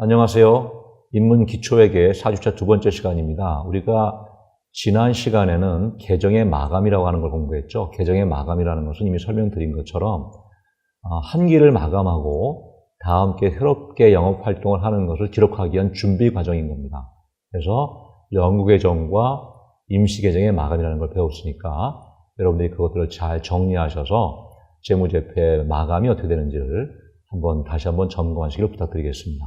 안녕하세요. 인문 기초회계 4주차 두 번째 시간입니다. 우리가 지난 시간에는 계정의 마감이라고 하는 걸 공부했죠. 계정의 마감이라는 것은 이미 설명드린 것처럼 한 기를 마감하고 다 함께 새롭게 영업활동을 하는 것을 기록하기 위한 준비 과정인 겁니다. 그래서 영구계정과 임시계정의 마감이라는 걸 배웠으니까 여러분들이 그것들을 잘 정리하셔서 재무제표의 마감이 어떻게 되는지를 다시 한번 점검하시길 부탁드리겠습니다.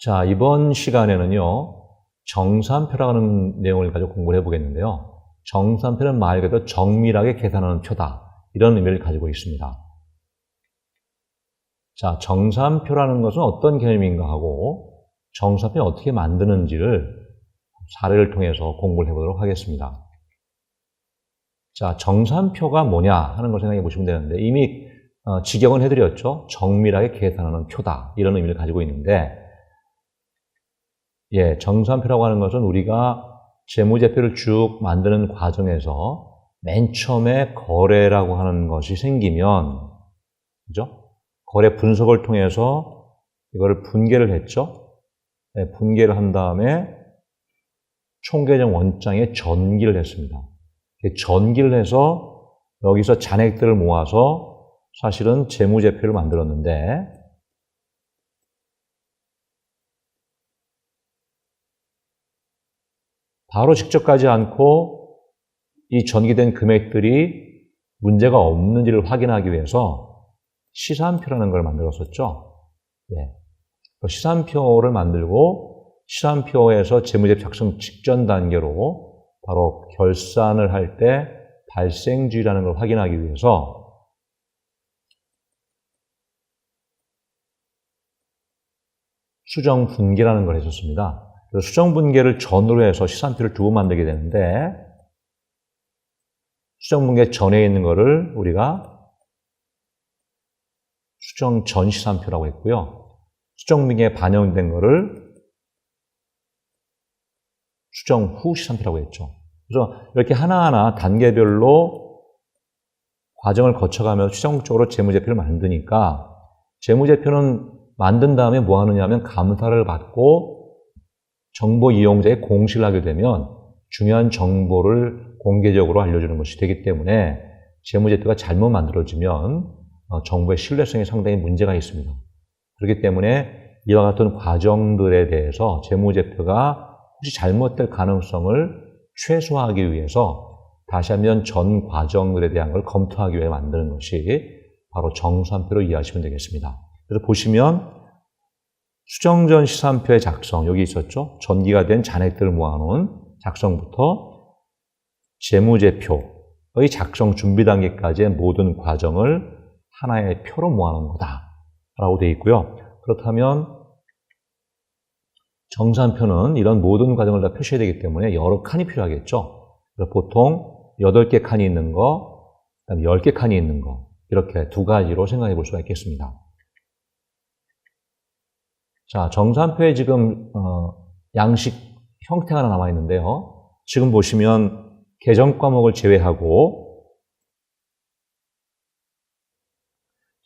자, 이번 시간에는요, 정산표라는 내용을 가지고 공부를 해보겠는데요. 정산표는 말 그대로 정밀하게 계산하는 표다. 이런 의미를 가지고 있습니다. 자, 정산표라는 것은 어떤 개념인가 하고 정산표를 어떻게 만드는지를 사례를 통해서 공부를 해보도록 하겠습니다. 자, 정산표가 뭐냐 하는 걸 생각해 보시면 되는데 이미 직역은 해드렸죠. 정밀하게 계산하는 표다. 이런 의미를 가지고 있는데 정산표라고 하는 것은 우리가 재무제표를 쭉 만드는 과정에서 맨 처음에 거래라고 하는 것이 생기면, 그죠? 거래 분석을 통해서 이거를 분계를 했죠? 분계를 한 다음에 총계정 원장에 전기를 했습니다. 전기를 해서 여기서 잔액들을 모아서 사실은 재무제표를 만들었는데, 바로 직접 가지 않고 이 전기된 금액들이 문제가 없는지를 확인하기 위해서 시산표라는 걸 만들었었죠. 시산표를 만들고 시산표에서 재무제표 작성 직전 단계로 바로 결산을 할 때 발생주의라는 걸 확인하기 위해서 수정 분계라는 걸 했었습니다. 수정 분계를 전으로 해서 시산표를 두 번 만들게 되는데 수정 분계 전에 있는 거를 우리가 수정 전 시산표라고 했고요. 수정 분계에 반영된 거를 수정 후 시산표라고 했죠. 그래서 이렇게 하나하나 단계별로 과정을 거쳐가면서 추정적으로 재무제표를 만드니까 재무제표는 만든 다음에 뭐 하느냐 하면 감사를 받고 정보 이용자의 공시를 하게 되면 중요한 정보를 공개적으로 알려주는 것이 되기 때문에 재무제표가 잘못 만들어지면 정보의 신뢰성에 상당히 문제가 있습니다. 그렇기 때문에 이와 같은 과정들에 대해서 재무제표가 혹시 잘못될 가능성을 최소화하기 위해서 다시 한번 전 과정들에 대한 걸 검토하기 위해 만드는 것이 바로 정산표로 이해하시면 되겠습니다. 그래서 보시면 수정 전 시산표의 작성, 여기 있었죠? 전기가 된 잔액들을 모아놓은 작성부터 재무제표의 작성 준비 단계까지의 모든 과정을 하나의 표로 모아놓은 거다 라고 되어 있고요. 그렇다면 정산표는 이런 모든 과정을 다 표시해야 되기 때문에 여러 칸이 필요하겠죠. 그래서 보통 8개 칸이 있는 거, 그다음에 10개 칸이 있는 거, 이렇게 두 가지로 생각해 볼 수가 있겠습니다. 자, 정산표에 지금 양식 형태가 하나 남아 있는데요. 지금 보시면 계정 과목을 제외하고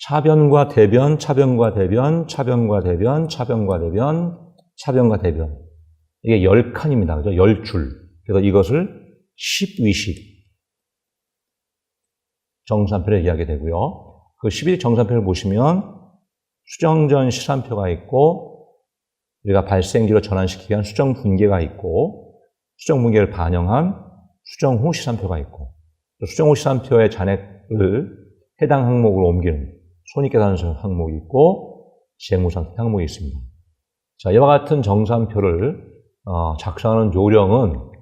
차변과 대변, 차변과 대변, 차변과 대변, 차변과 대변, 차변과 대변. 이게 10칸입니다. 그죠? 10줄. 그래서 이것을 10위식 정산표를 얘기하게 되고요. 그 10위식 정산표를 보시면 수정 전 시산표가 있고 우리가 발생지로 전환시키기 위한 수정 분계가 있고 수정 분계를 반영한 수정 후 시산표가 있고 수정 후 시산표의 잔액을 해당 항목으로 옮기는 손익계산서 항목이 있고 재무상 항목이 있습니다. 자, 이와 같은 정산표를 작성하는 요령은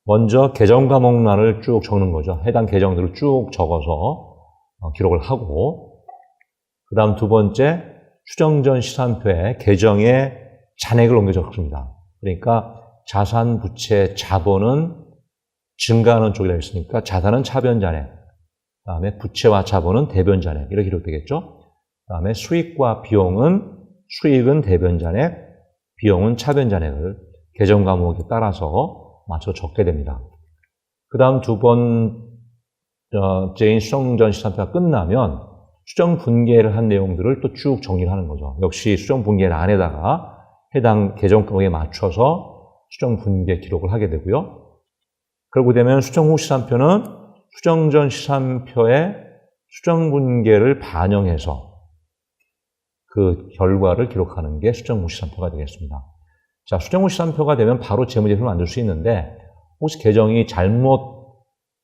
먼저 계정 과목란을 쭉 적는 거죠. 해당 계정들을 쭉 적어서 기록을 하고 그 다음 두 번째 수정 전 시산표에 계정의 잔액을 옮겨 적습니다. 그러니까 자산, 부채, 자본은 증가하는 쪽이라 했으니까 자산은 차변 잔액, 그 다음에 부채와 자본은 대변 잔액 이렇게 기록되겠죠. 그 다음에 수익과 비용은 수익은 대변 잔액, 비용은 차변 잔액을 계정 과목에 따라서 맞춰 적게 됩니다. 그 다음 두 번째인 수정 전 시산표가 끝나면 수정 분계를 한 내용들을 또 쭉 정리를 하는 거죠. 역시 수정 분계를 안에다가 해당 계정금액에 맞춰서 수정분계 기록을 하게 되고요. 그러고 되면 수정 후 시산표는 수정 전 시산표의 수정분계를 반영해서 그 결과를 기록하는 게 수정 후 시산표가 되겠습니다. 자, 수정 후 시산표가 되면 바로 재무제표를 만들 수 있는데 혹시 계정이 잘못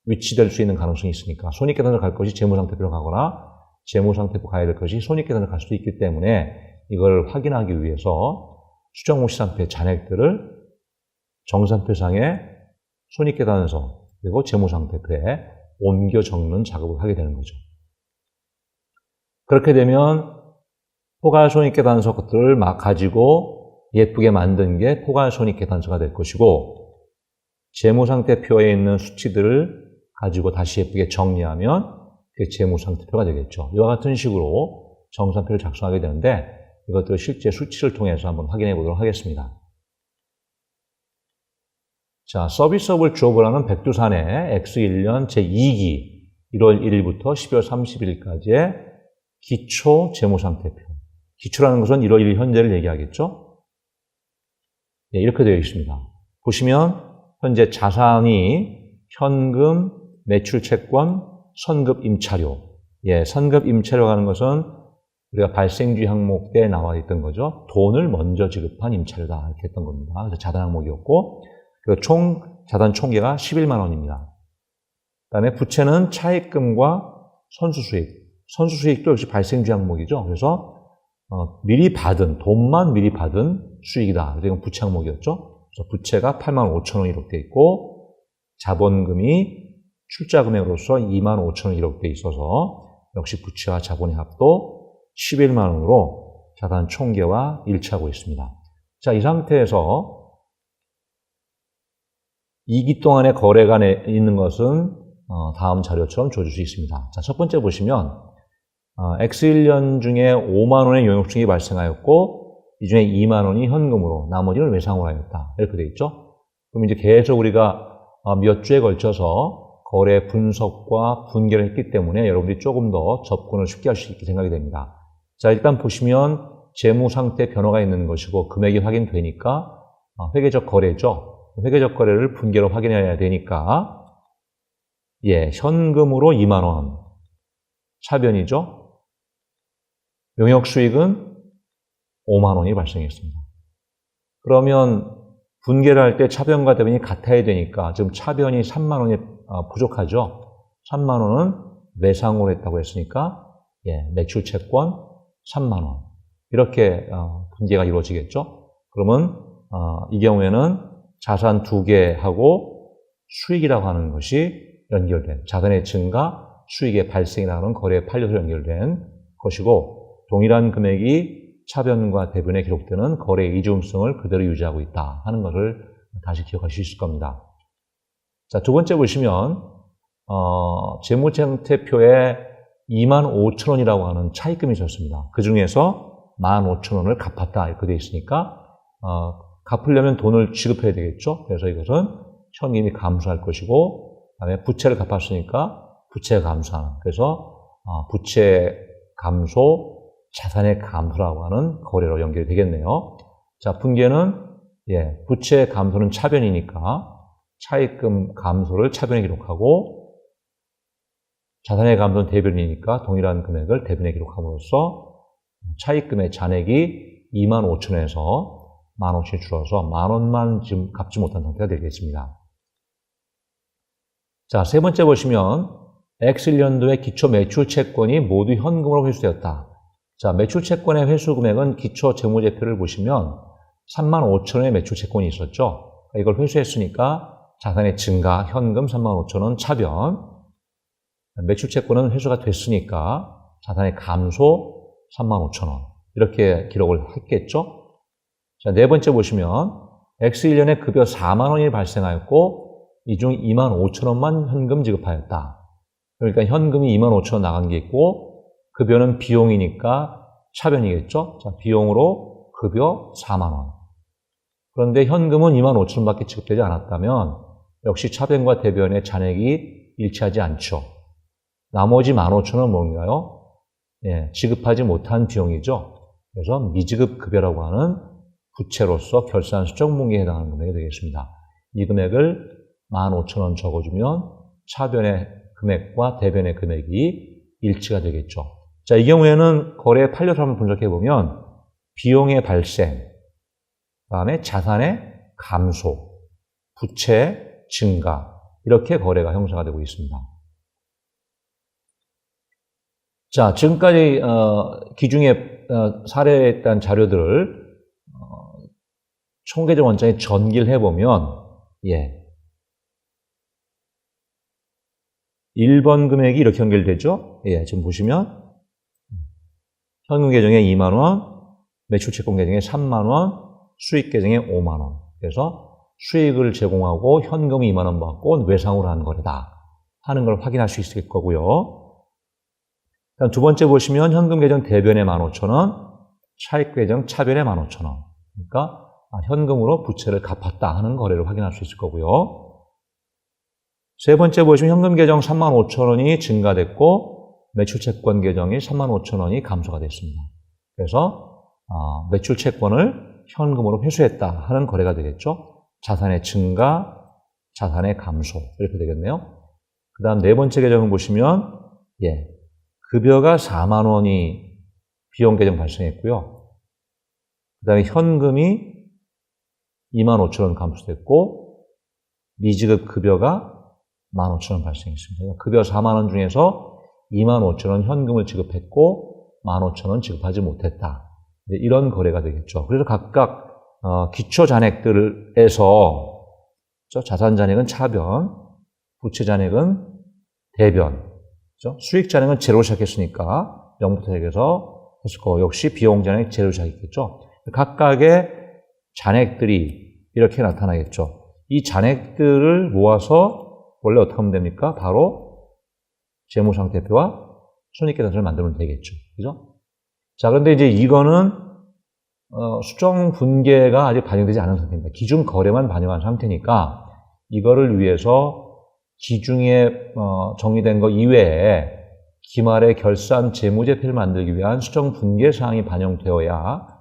위치될 수 있는 가능성이 있으니까 손익계산서를 갈 것이 재무상태표로 가거나 재무상태표 가야 될 것이 손익계산서를 갈 수도 있기 때문에 이걸 확인하기 위해서 수정 후 시산표의 잔액들을 정산표상의 손익계산서 그리고 재무상태표에 옮겨 적는 작업을 하게 되는 거죠. 그렇게 되면 포괄손익계산서 것들을 막 가지고 예쁘게 만든 게 포괄손익계산서가 될 것이고 재무상태표에 있는 수치들을 가지고 다시 예쁘게 정리하면 그게 재무상태표가 되겠죠. 이와 같은 식으로 정산표를 작성하게 되는데 이것들을 실제 수치를 통해서 한번 확인해 보도록 하겠습니다. 자, 서비스업을 주어보라는 백두산의 X1년 제2기 1월 1일부터 12월 31일까지의 기초 재무상태표. 기초라는 것은 1월 1일 현재를 얘기하겠죠? 네, 이렇게 되어 있습니다. 보시면 현재 자산이 현금, 매출채권, 선급 임차료. 예, 선급 임차료가 하는 것은 우리가 발생주의 항목 때 나와 있던 거죠. 돈을 먼저 지급한 임차료다 이렇게 했던 겁니다. 그래서 자산 항목이었고 그리고 총 자산 총계가 11만 원입니다. 그다음에 부채는 차입금과 선수수익. 선수수익도 역시 발생주의 항목이죠. 그래서 미리 받은 돈만 미리 받은 수익이다. 이건 부채 항목이었죠. 그래서 부채가 8만 5천 원 이렇게 있고 자본금이 출자금액으로서 2만 5천 원 이렇게 있어서 역시 부채와 자본의 합도 11만 원으로 자산 총계와 일치하고 있습니다. 자, 이 상태에서 2기 동안의 거래가 있는 것은 다음 자료처럼 줘줄 수 있습니다. 자, 첫 번째 보시면 X1년 중에 5만 원의 용역수익이 발생하였고 이 중에 2만 원이 현금으로 나머지는 외상으로 하였다. 이렇게 되어 있죠. 그럼 이제 계속 우리가 몇 주에 걸쳐서 거래 분석과 분계를 했기 때문에 여러분들이 조금 더 접근을 쉽게 할 수 있게 생각이 됩니다. 자, 일단 보시면 재무 상태 변화가 있는 것이고 금액이 확인되니까 회계적 거래죠. 회계적 거래를 분계로 확인해야 되니까 예, 현금으로 2만 원 차변이죠. 용역 수익은 5만 원이 발생했습니다. 그러면 분계를 할 때 차변과 대변이 같아야 되니까 지금 차변이 3만 원이 부족하죠. 3만 원은 외상으로 했다고 했으니까 예, 매출 채권 3만 원 이렇게 분계가 이루어지겠죠. 그러면 이 경우에는 자산 2개하고 수익이라고 하는 것이 연결된 자산의 증가, 수익의 발생이라는 거래의 판례로 연결된 것이고 동일한 금액이 차변과 대변에 기록되는 거래의 이중성을 그대로 유지하고 있다 하는 것을 다시 기억할 수 있을 겁니다. 자, 두 번째 보시면 재무상태표에 2만 5천 원이라고 하는 차입금이 있었습니다. 그 중에서 1만 5천 원을 갚았다 이렇게 되어 있으니까 갚으려면 돈을 지급해야 되겠죠. 그래서 이것은 현금이 감소할 것이고 그다음에 부채를 갚았으니까 부채가 감소하는 그래서 부채 감소 자산의 감소라고 하는 거래로 연결이 되겠네요. 자, 분계는 예, 부채 감소는 차변이니까 차입금 감소를 차변에 기록하고 자산의 감소는 대변이니까 동일한 금액을 대변에 기록함으로써 차입금의 잔액이 2만 5천 원에서 1만 5천이 줄어서 1만 원만 지금 갚지 못한 상태가 되겠습니다. 자, 세 번째 보시면 X1년도의 기초 매출 채권이 모두 현금으로 회수되었다. 자, 매출 채권의 회수 금액은 기초 재무제표를 보시면 3만 5천 원의 매출 채권이 있었죠. 이걸 회수했으니까 자산의 증가, 현금 3만 5천 원 차변, 매출 채권은 회수가 됐으니까 자산의 감소 3만 5천 원 이렇게 기록을 했겠죠. 자, 네 번째 보시면 X1년에 급여 4만 원이 발생하였고 이 중 2만 5천 원만 현금 지급하였다. 그러니까 현금이 2만 5천 원 나간 게 있고 급여는 비용이니까 차변이겠죠. 자, 비용으로 급여 4만 원. 그런데 현금은 2만 5천 원밖에 지급되지 않았다면 역시 차변과 대변의 잔액이 일치하지 않죠. 나머지 1만 5천 원은 뭔가요? 예, 지급하지 못한 비용이죠. 그래서 미지급 급여라고 하는 부채로서 결산 수정분기에 해당하는 금액이 되겠습니다. 이 금액을 15,000원 적어주면 차변의 금액과 대변의 금액이 일치가 되겠죠. 자, 이 경우에는 거래 판례를 한번 분석해보면 비용의 발생, 그다음에 자산의 감소, 부채 증가, 이렇게 거래가 형성가 되고 있습니다. 자, 지금까지 기중에 사례했던 자료들을 총계적 원장에 전기를 해보면 1번 금액이 이렇게 연결되죠. 지금 보시면 현금 계정에 2만 원, 매출 채권 계정에 3만 원, 수익 계정에 5만 원. 그래서 수익을 제공하고 현금 2만 원 받고 외상으로 한 거래다 하는 걸 확인할 수 있을 거고요. 그다음 두 번째 보시면 현금 계정 대변에 15,000원, 차익 계정 차변에 15,000원. 그러니까 현금으로 부채를 갚았다 하는 거래를 확인할 수 있을 거고요. 세 번째 보시면 현금 계정 35,000원이 증가됐고 매출 채권 계정이 35,000원이 감소가 됐습니다. 그래서 매출 채권을 현금으로 회수했다 하는 거래가 되겠죠. 자산의 증가, 자산의 감소 이렇게 되겠네요. 그 다음 네 번째 계정을 보시면 급여가 4만 원이 비용 계정 발생했고요. 그 다음에 현금이 25,000원 감소됐고 미지급 급여가 15,000원 발생했습니다. 급여 4만 원 중에서 25,000원 현금을 지급했고 15,000원 지급하지 못했다. 이런 거래가 되겠죠. 그래서 각각 기초 잔액들에서 자산 잔액은 차변, 부채 잔액은 대변, 수익 잔액은 제로 시작했으니까 0부터 시작해서 했을 거고 역시 비용 잔액 제로 시작했겠죠. 각각의 잔액들이 이렇게 나타나겠죠. 이 잔액들을 모아서 원래 어떻게 하면 됩니까? 바로 재무상태표와 손익계산서를 만들면 되겠죠. 그죠? 자, 그런데 이제 이거는 수정 분계가 아직 반영되지 않은 상태입니다. 기준 거래만 반영한 상태니까 이거를 위해서 기중에 정리된 거 이외에 기말의 결산 재무제표를 만들기 위한 수정 분계 사항이 반영되어야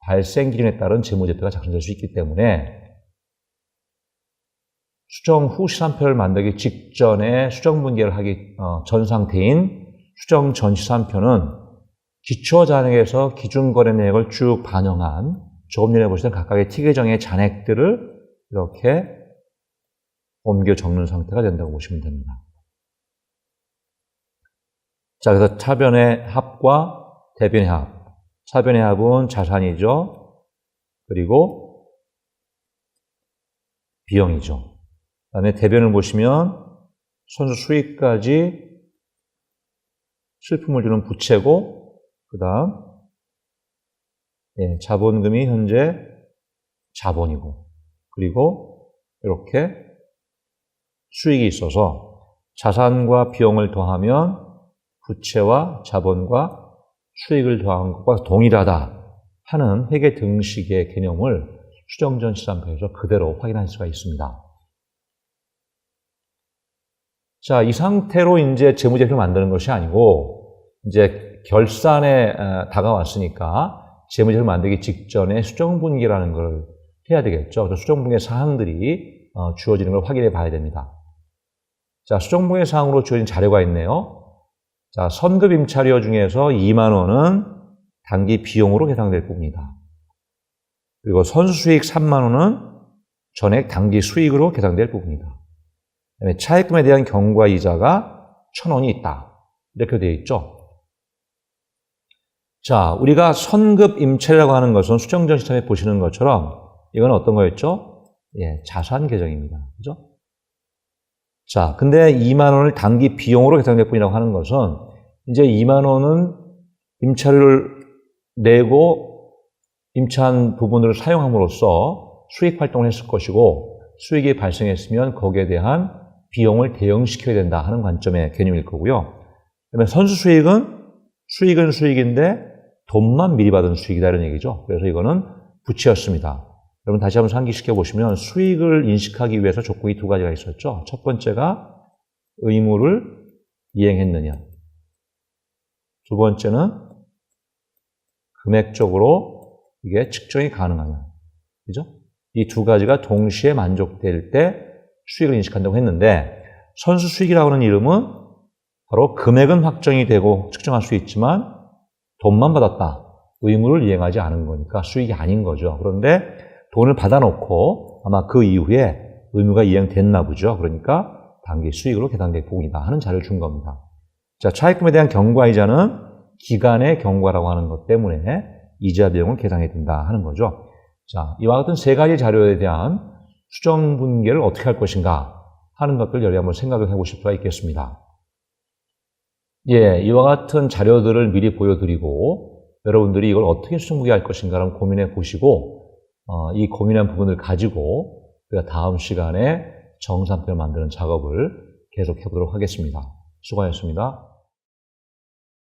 발생 기준에 따른 재무제표가 작성될 수 있기 때문에 수정 후 시산표를 만들기 직전에 수정 분계를 하기 전 상태인 수정 전 시산표는 기초 잔액에서 기준 거래 내역을 쭉 반영한 조금 전에 보시던 각각의 T 계정의 잔액들을 이렇게 옮겨 적는 상태가 된다고 보시면 됩니다. 자, 그래서 차변의 합과 대변의 합. 차변의 합은 자산이죠. 그리고 비용이죠. 그 다음에 대변을 보시면 선수 수익까지 슬픔을 주는 부채고, 그 다음, 자본금이 현재 자본이고, 그리고 이렇게 수익이 있어서 자산과 비용을 더하면 부채와 자본과 수익을 더한 것과 동일하다 하는 회계 등식의 개념을 수정 전 시산표에서 그대로 확인할 수가 있습니다. 자, 이 상태로 이제 재무제표를 만드는 것이 아니고 이제 결산에 다가왔으니까 재무제표를 만들기 직전에 수정분기라는 걸 해야 되겠죠. 그래서 수정분기 사항들이 주어지는 걸 확인해 봐야 됩니다. 자, 수정분기 사항으로 주어진 자료가 있네요. 자, 선급 임차료 중에서 2만 원은 단기 비용으로 계산될 부분이다. 그리고 선수수익 3만 원은 전액 단기 수익으로 계산될 부분이다. 그다음에 차입금에 대한 경과 이자가 1,000원이 있다. 이렇게 되어 있죠. 자, 우리가 선급 임차료라고 하는 것은 수정전 시점에 보시는 것처럼 이건 어떤 거였죠? 자산 계정입니다. 그죠? 자, 근데 2만 원을 단기 비용으로 계산될 뿐이라고 하는 것은 이제 2만 원은 임차료를 내고 임차한 부분을 사용함으로써 수익 활동을 했을 것이고 수익이 발생했으면 거기에 대한 비용을 대응시켜야 된다 하는 관점의 개념일 거고요. 그다음에 선수 수익은 수익인데 돈만 미리 받은 수익이다 이런 얘기죠. 그래서 이거는 부채였습니다. 여러분 다시 한번 상기시켜 보시면 수익을 인식하기 위해서 조건이 두 가지가 있었죠. 첫 번째가 의무를 이행했느냐. 두 번째는 금액적으로 이게 측정이 가능하냐. 그죠? 이 두 가지가 동시에 만족될 때 수익을 인식한다고 했는데, 선수 수익이라고 하는 이름은 바로 금액은 확정이 되고 측정할 수 있지만 돈만 받았다. 의무를 이행하지 않은 거니까 수익이 아닌 거죠. 그런데 돈을 받아놓고 아마 그 이후에 의무가 이행됐나 보죠. 그러니까 단기 수익으로 계산된 부분이다 하는 자료를 준 겁니다. 자, 차입금에 대한 경과이자는 기간의 경과라고 하는 것 때문에 이자 비용을 계산해야 된다 하는 거죠. 자, 이와 같은 세 가지 자료에 대한 수정 분계를 어떻게 할 것인가 하는 것들 여기 한번 생각을 해보실 필요가 있겠습니다. 예, 이와 같은 자료들을 미리 보여드리고 여러분들이 이걸 어떻게 수정 분계할 것인가를 고민해 보시고 이 고민한 부분을 가지고 우리가 다음 시간에 정산표를 만드는 작업을 계속해 보도록 하겠습니다. 수고하셨습니다.